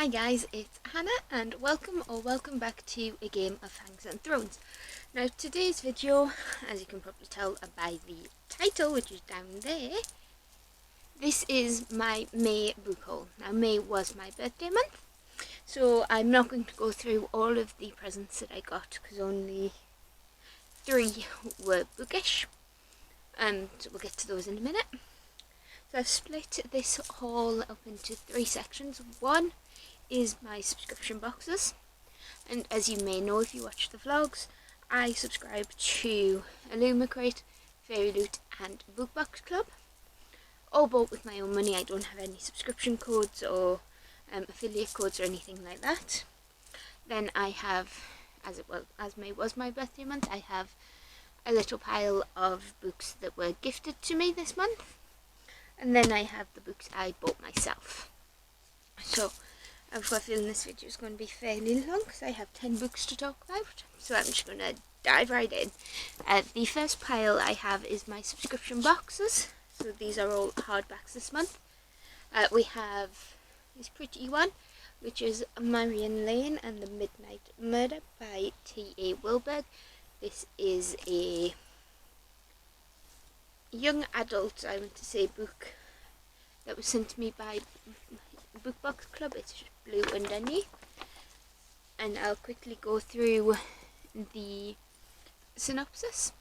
Hi guys, it's Hannah and welcome back to a game of Fangs and Thrones. Now today's video, as you can probably tell by the title, which is down there, this is my May book haul. Now May was my birthday month, so I'm not going to go through all of the presents that I got because only 3 were bookish, and we'll get to those in a minute. So I've split this haul up into 3 sections. One is my subscription boxes, and as you may know if you watch the vlogs, I subscribe to Illumicrate, Fairy Loot and Bookbox Club, all bought with my own money. I don't have any subscription codes or affiliate codes or anything like that. Then I have, as May was my birthday month, I have a little pile of books that were gifted to me this month, and then I have the books I bought myself. So I've got a feeling this video is going to be fairly long because I have 10 books to talk about, so I'm just going to dive right in. The first pile I have is my subscription boxes, so these are all hardbacks this month. We have this pretty one, which is Marian Lane and the Midnight Murder by T.A. Wilberg. This is a young adult, I want to say, book that was sent to me by Bookbox Club. It's blue underneath, and I'll quickly go through the synopsis.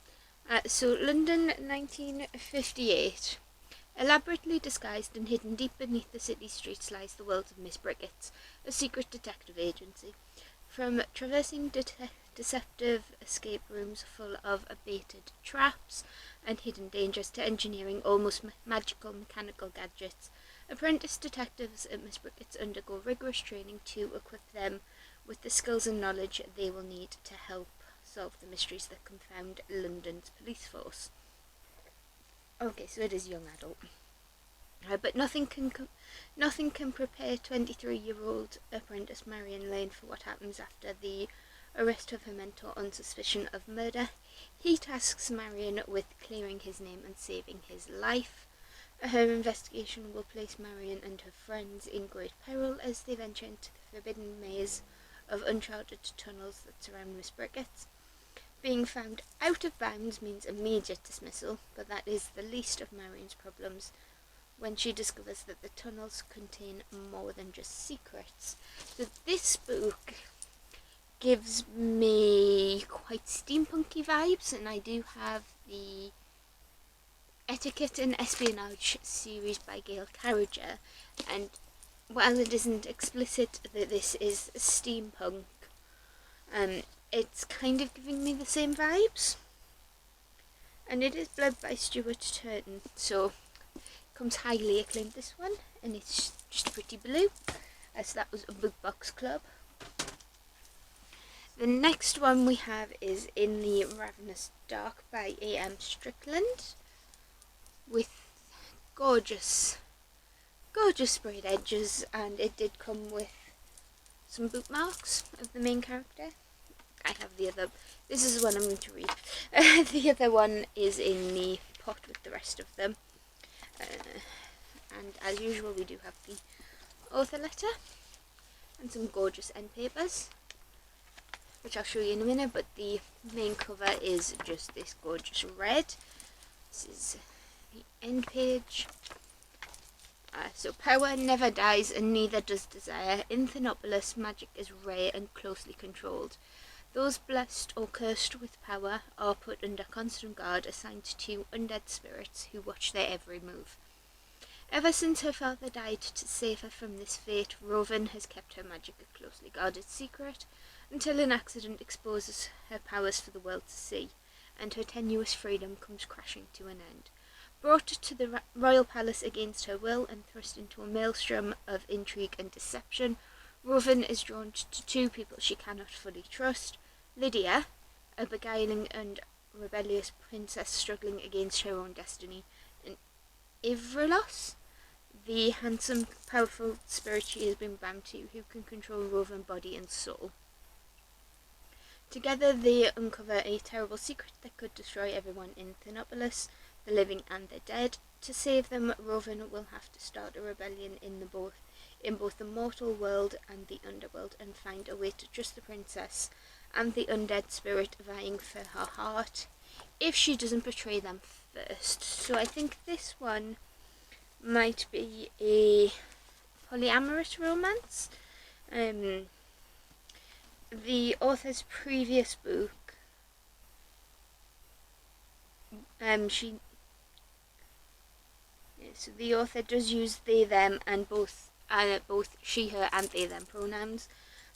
So London 1958. Elaborately disguised and hidden deep beneath the city streets lies the world of Miss Briggett's, a secret detective agency. From traversing deceptive escape rooms full of abated traps and hidden dangers to engineering almost magical mechanical gadgets, apprentice detectives at Miss Briggett's undergo rigorous training to equip them with the skills and knowledge they will need to help solve the mysteries that confound London's police force. Okay, so it is young adult. But nothing can prepare 23-year-old apprentice Marian Lane for what happens after the arrest of her mentor on suspicion of murder. He tasks Marian with clearing his name and saving his life. Her investigation will place Marian and her friends in great peril as they venture into the forbidden maze of uncharted tunnels that surround Miss Briggett's. Being found out of bounds means immediate dismissal, but that is the least of Marian's problems when she discovers that the tunnels contain more than just secrets. So this book gives me quite steampunky vibes, and I do have the Etiquette and Espionage series by Gail Carriger, and while it isn't explicit that this is steampunk, it's kind of giving me the same vibes. And it is Blood by Stuart Turton, so it comes highly acclaimed, this one, and it's just pretty blue, as that was a Bookbox Club. The next one we have is In the Ravenous Dark by A.M. Strickland, with gorgeous sprayed edges, and it did come with some bookmarks of the main character. I have the other, this is the one I'm going to read. The other one is in the pot with the rest of them. And as usual we do have the author letter and some gorgeous end papers, which I'll show you in a minute, but the main cover is just this gorgeous red. This is the end page. So power never dies and neither does desire. In Thenopolis, magic is rare and closely controlled. Those blessed or cursed with power are put under constant guard, assigned to undead spirits who watch their every move. Ever since her father died to save her from this fate, Rowan has kept her magic a closely guarded secret, until an accident exposes her powers for the world to see, and her tenuous freedom comes crashing to an end. Brought to the royal palace against her will and thrust into a maelstrom of intrigue and deception, Rowan is drawn to 2 people she cannot fully trust: Lydia, a beguiling and rebellious princess struggling against her own destiny, and Ivrilos, the handsome, powerful spirit she has been bound to, who can control Rowan body and soul. Together they uncover a terrible secret that could destroy everyone in Thenopolis, the living and the dead. To save them, Rowan will have to start a rebellion in in both the mortal world and the underworld and find a way to trust the princess and the undead spirit vying for her heart if she doesn't betray them first. So I think this one might be a polyamorous romance. The author's previous book, so the author does use they them and both she her and they them pronouns,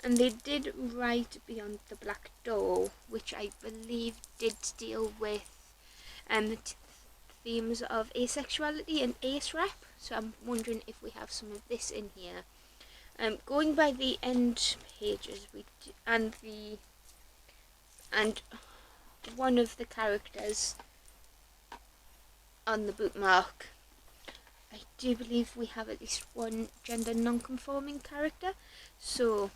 and they did write Beyond the Black Door, which I believe did deal with themes of asexuality and ace rep. So I'm wondering if we have some of this in here. Going by the end pages, and one of the characters on the bookmark, I do believe we have at least one gender non-conforming character. So,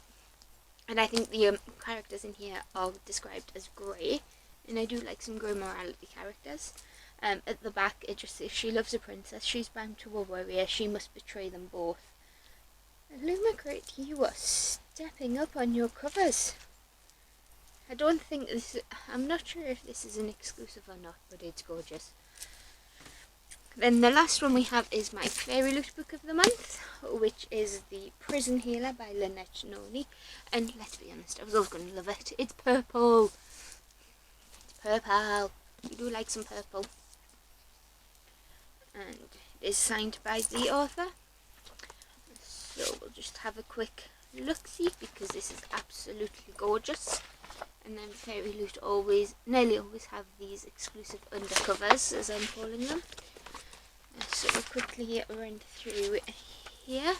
and I think the characters in here are described as grey, and I do like some grey morality characters. At the back it just says she loves a princess, she's bound to a warrior, she must betray them both. Lumacrate, you are stepping up on your covers. I don't think I'm not sure if this is an exclusive or not, but it's gorgeous. Then the last one we have is my Fairy Loot book of the month, which is The Prison Healer by Lynette Noni. And let's be honest, I was always going to love it. It's purple. It's purple. You do like some purple. And it is signed by the author. So we'll just have a quick look-see because this is absolutely gorgeous. And then Fairy Loot nearly always have these exclusive undercovers, as I'm calling them. So we'll quickly run through here.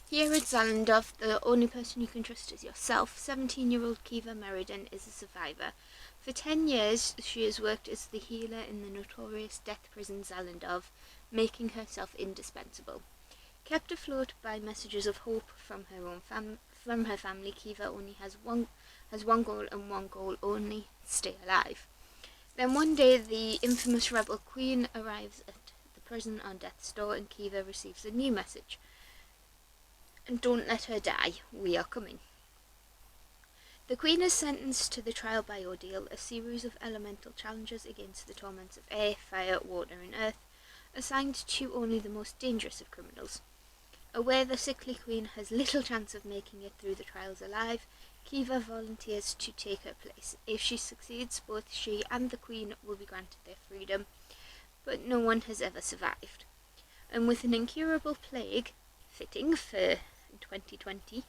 Here at Zalandov, the only person you can trust is yourself. 17-year-old Kiva Meriden is a survivor. For 10 years, she has worked as the healer in the notorious death prison Zalandov, making herself indispensable. Kept afloat by messages of hope from her family, Kiva only has one goal and one goal only: stay alive. Then one day, the infamous rebel queen arrives at the prison on death's door, and Kiva receives a new message: and don't let her die, we are coming. The queen is sentenced to the trial by ordeal, a series of elemental challenges against the torments of air, fire, water and earth, assigned to only the most dangerous of criminals. Aware the sickly queen has little chance of making it through the trials alive, Kiva volunteers to take her place. If she succeeds, both she and the queen will be granted their freedom, but no one has ever survived. And with an incurable plague, fitting for 2020,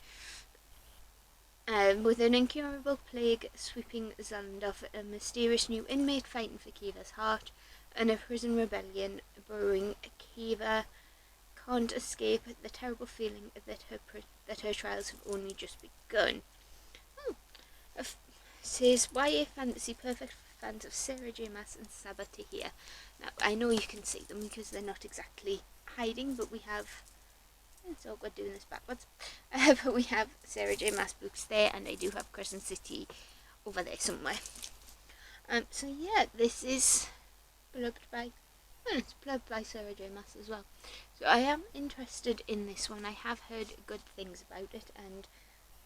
with an incurable plague sweeping Zalandov, a mysterious new inmate fighting for Kiva's heart, and a prison rebellion brewing, Kiva can't escape the terrible feeling that her trials have only just begun. Says YA Fantasy, perfect for fans of Sarah J. Maas and Sabbath to hear. Now, I know you can see them because they're not exactly hiding, but we have... It's awkward doing this backwards. But we have Sarah J. Maas books there, and I do have Crescent City over there somewhere. So yeah, this is plugged by... it's plugged by Sarah J. Maas as well. So I am interested in this one. I have heard good things about it, and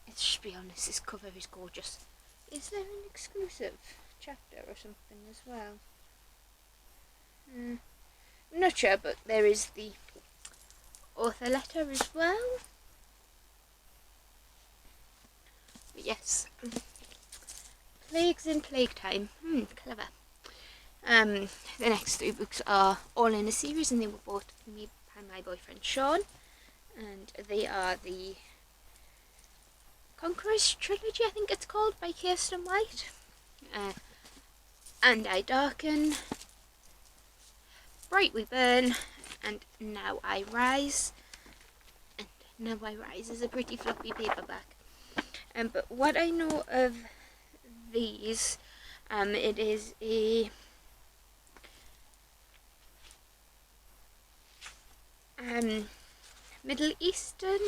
let's just be honest, this cover is gorgeous. Is there an exclusive chapter or something as well? I'm not sure, but there is the author letter as well. But yes, Plagues in Plague Time. Clever. The next three books are all in a series, and they were bought for me by my boyfriend Sean, and they are the Conquerors Trilogy, I think it's called, by Kirsten White. And I Darken, Bright We Burn, and Now I Rise. And Now I Rise is a pretty floppy paperback. But what I know of these, it is a Middle Eastern...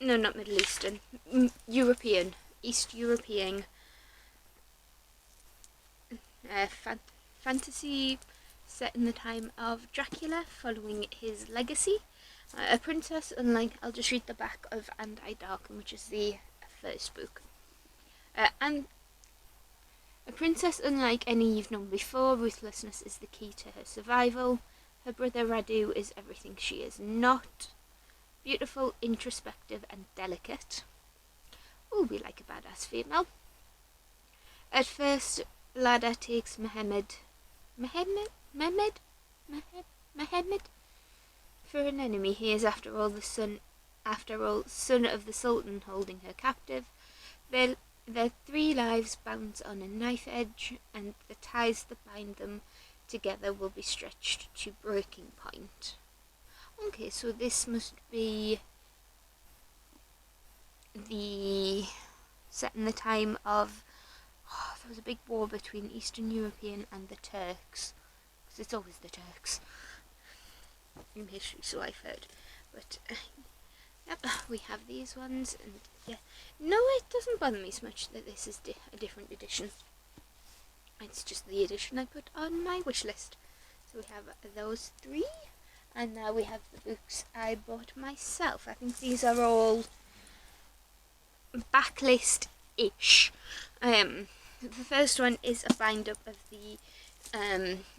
No, not Middle Eastern. European. East European fantasy set in the time of Dracula, following his legacy. A princess, unlike, I'll just read the back of And I Darken, which is the first book. And a princess unlike any you've known before, ruthlessness is the key to her survival. Her brother Radu is everything she is not. Beautiful, introspective and delicate. Oh, we like a badass female. At first, Lada takes Mehmed for an enemy. He is after all son of the Sultan holding her captive. Their 3 lives bounce on a knife edge, and the ties that bind them together will be stretched to breaking point. Okay, so this must be the set in the time of there was a big war between Eastern European and the Turks, because it's always the Turks in history, so I've heard. But yep, we have these ones, and yeah, no, it doesn't bother me so much that this is a different edition. It's just the edition I put on my wish list. So we have those 3, and now we have the books I bought myself. I think these are all Backlist-ish. The first one is a bind up of the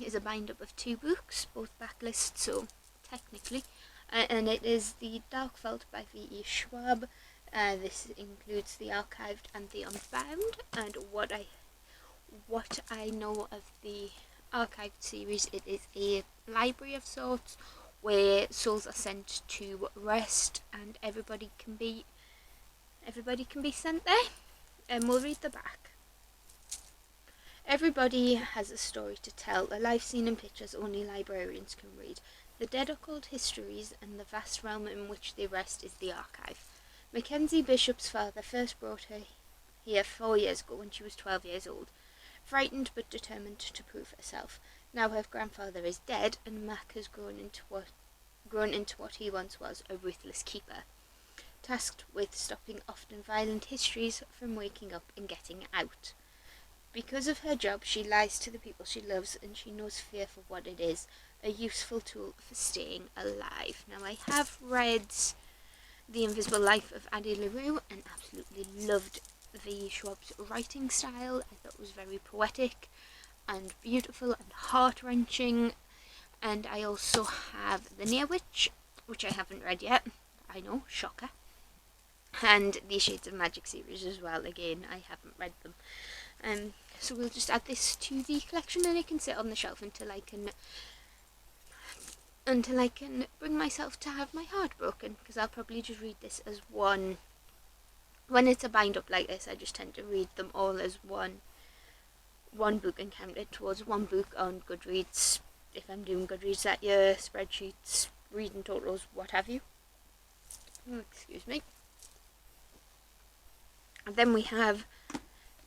is a bind up of 2 books, both Backlist, so technically, and it is the Darkfelt by V.E. Schwab. This includes the Archived and the Unbound, and what I know of the Archived series, it is a library of sorts where souls are sent to rest, and everybody can be sent there. And we'll read the back. Everybody has a story to tell, a life scene in pictures only librarians can read. The dead are called histories, and the vast realm in which they rest is the archive. Mackenzie Bishop's father first brought her here 4 years ago when she was 12 years old, frightened but determined to prove herself. Now her grandfather is dead, and Mac has grown into what he once was, a ruthless keeper, tasked with stopping often violent histories from waking up and getting out. Because of her job, she lies to the people she loves, and she knows fear for what it is, a useful tool for staying alive. Now, I have read The Invisible Life of Addie LaRue and absolutely loved V. Schwab's writing style. I thought it was very poetic and beautiful and heart-wrenching. And I also have The Near Witch, which I haven't read yet. I know, shocker. And the Shades of Magic series as well. Again, I haven't read them. So we'll just add this to the collection, and it can sit on the shelf until I can bring myself to have my heart broken, because I'll probably just read this as one. When it's a bind up like this, I just tend to read them all as one book and count it towards one book on Goodreads, if I'm doing Goodreads that year, spreadsheets, reading totals, what have you. Oh, excuse me. And then we have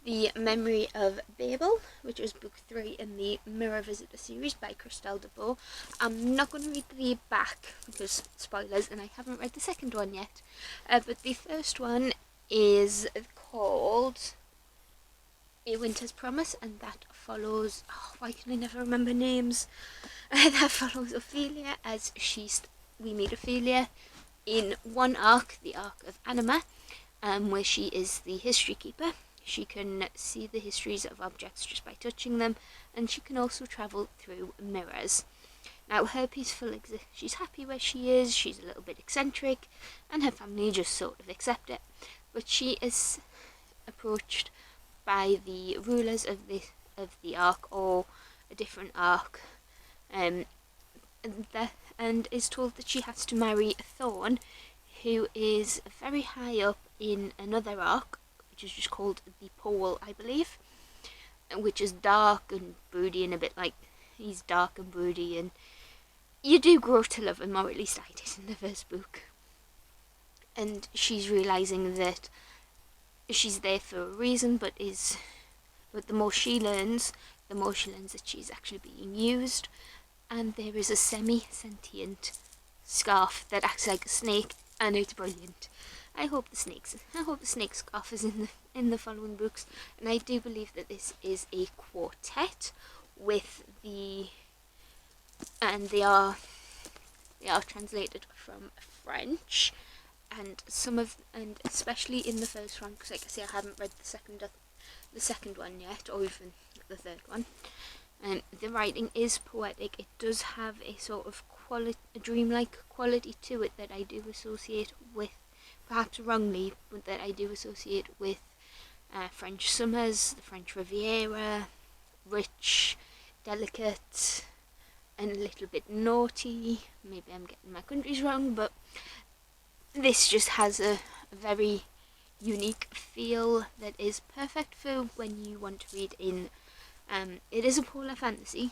The Memory of Babel, which is book 3 in the Mirror Visitor series by Christelle DeBoer. I'm not going to read the back because spoilers, and I haven't read the second one yet. But the first one is called A Winter's Promise, and that follows, why can I never remember names? That follows Ophelia as we meet Ophelia in one arc, the arc of Anima, where she is the history keeper. She can see the histories of objects just by touching them, and she can also travel through mirrors. Now, her peaceful she's happy where she is, she's a little bit eccentric, and her family just sort of accept it. But she is approached by the rulers of the arc, or a different arc, and is told that she has to marry Thorn, who is very high up in another arc, which is just called the Pole, I believe, which is dark and broody, and a bit like he's dark and broody, and you do grow to love him, or at least I did in the first book. And she's realising that she's there for a reason, but the more she learns that she's actually being used, and there is a semi-sentient scarf that acts like a snake, and it's brilliant. I hope the snake scarf is in the following books, and I do believe that this is a quartet with the and they are translated from French, and especially in the first one, because like I say, I haven't read the second one yet, or even the third one. And the writing is poetic. It does have a sort of a dreamlike quality to it that I do associate with, perhaps wrongly, but that I do associate with French summers, the French Riviera, rich, delicate, and a little bit naughty. Maybe I'm getting my countries wrong, but this just has a very unique feel that is perfect for when you want to read in. It is a polar fantasy,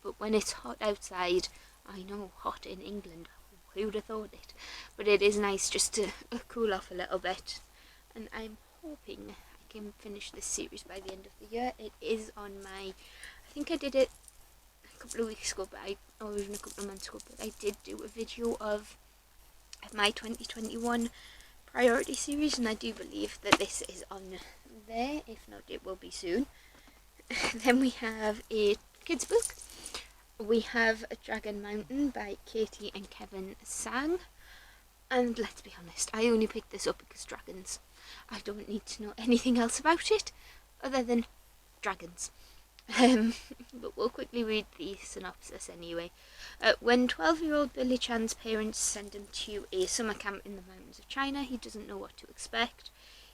but when it's hot outside, I know, hot in England, who'd have thought it, but it is nice just to cool off a little bit, and I'm hoping I can finish this series by the end of the year. It is on my, I think I did it a couple of weeks ago, or even a couple of months ago, but I did do a video of my 2021 priority series, and I do believe that this is on there. If not, it will be soon. Then we have a kids book. We have Dragon Mountain by Katie and Kevin Sang, and let's be honest, I only picked this up because dragons. I don't need to know anything else about it other than dragons. But we'll quickly read the synopsis anyway. When 12-year-old Billy Chan's parents send him to a summer camp in the mountains of China, he doesn't know what to expect.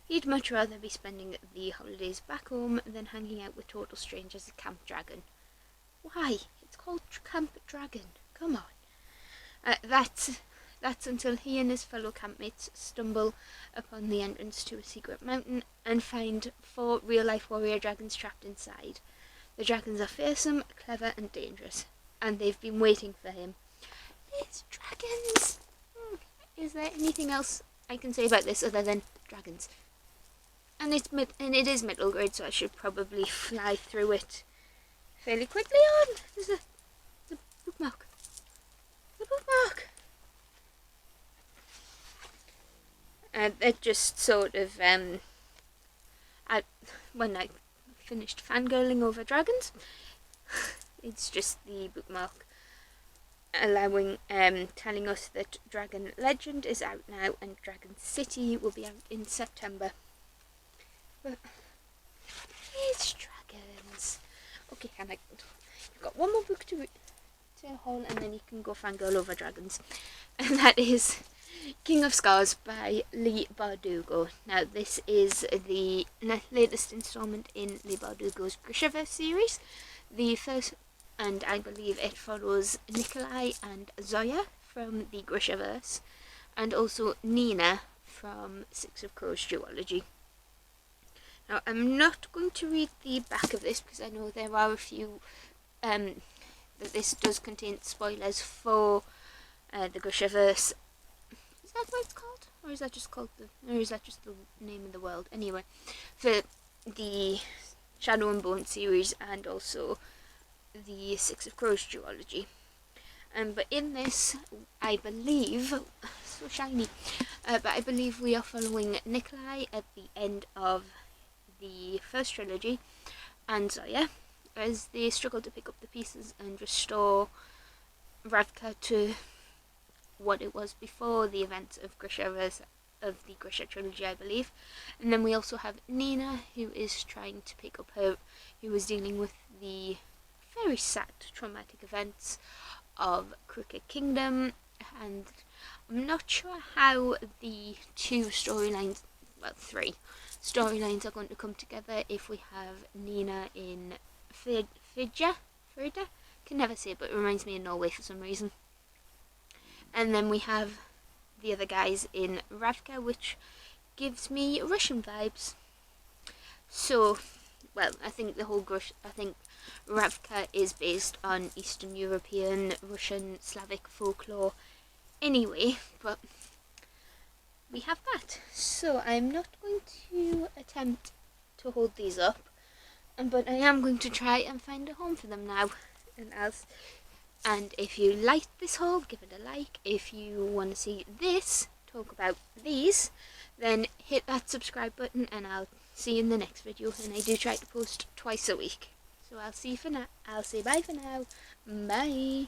He'd much rather be spending the holidays back home than hanging out with total strangers at Camp Dragon. Why? It's called Camp Dragon. Come on. That's until he and his fellow campmates stumble upon the entrance to a secret mountain and find 4 real-life warrior dragons trapped inside. The dragons are fearsome, clever, and dangerous, and they've been waiting for him. It's dragons! Is there anything else I can say about this other than dragons? And it is middle grade, so I should probably fly through it fairly quickly on. There's a bookmark. The bookmark! It just sort of, when I finished fangirling over dragons, it's just the bookmark telling us that Dragon Legend is out now and Dragon City will be out in September. But it's dragons. Okay, Hannah, you've got one more book to haul, and then you can go fangirl over dragons, and that is King of Scars by Leigh Bardugo. Now, this is the latest installment in Leigh Bardugo's Grishaverse series. The first, and I believe it follows Nikolai and Zoya from the Grishaverse, and also Nina from Six of Crows duology. Now, I'm not going to read the back of this because I know there are a few that this does contain spoilers for the Grishaverse. Is that what it's called? Or is that just the name of the world? Anyway, for the Shadow and Bone series and also the Six of Crows duology. But in this, I believe, so shiny, but I believe we are following Nikolai at the end of the first trilogy and Zoya as they struggle to pick up the pieces and restore Ravka to what it was before the events of the Grisha trilogy, I believe. And then we also have Nina, who is trying to pick up who was dealing with the very sad traumatic events of Crooked Kingdom, and I'm not sure how the 3 storylines are going to come together if we have Nina in Frida? Can never say it, but it reminds me of Norway for some reason. And then we have the other guys in Ravka, which gives me Russian vibes. So, well, I think Ravka is based on Eastern European, Russian, Slavic folklore anyway, but we have that. So I'm not going to attempt to hold these up, but I am going to try and find a home for them now. And if you liked this haul, give it a like. If you want to see this, talk about these, then hit that subscribe button and I'll see you in the next video. And I do try to post twice a week. So I'll say bye for now. Bye.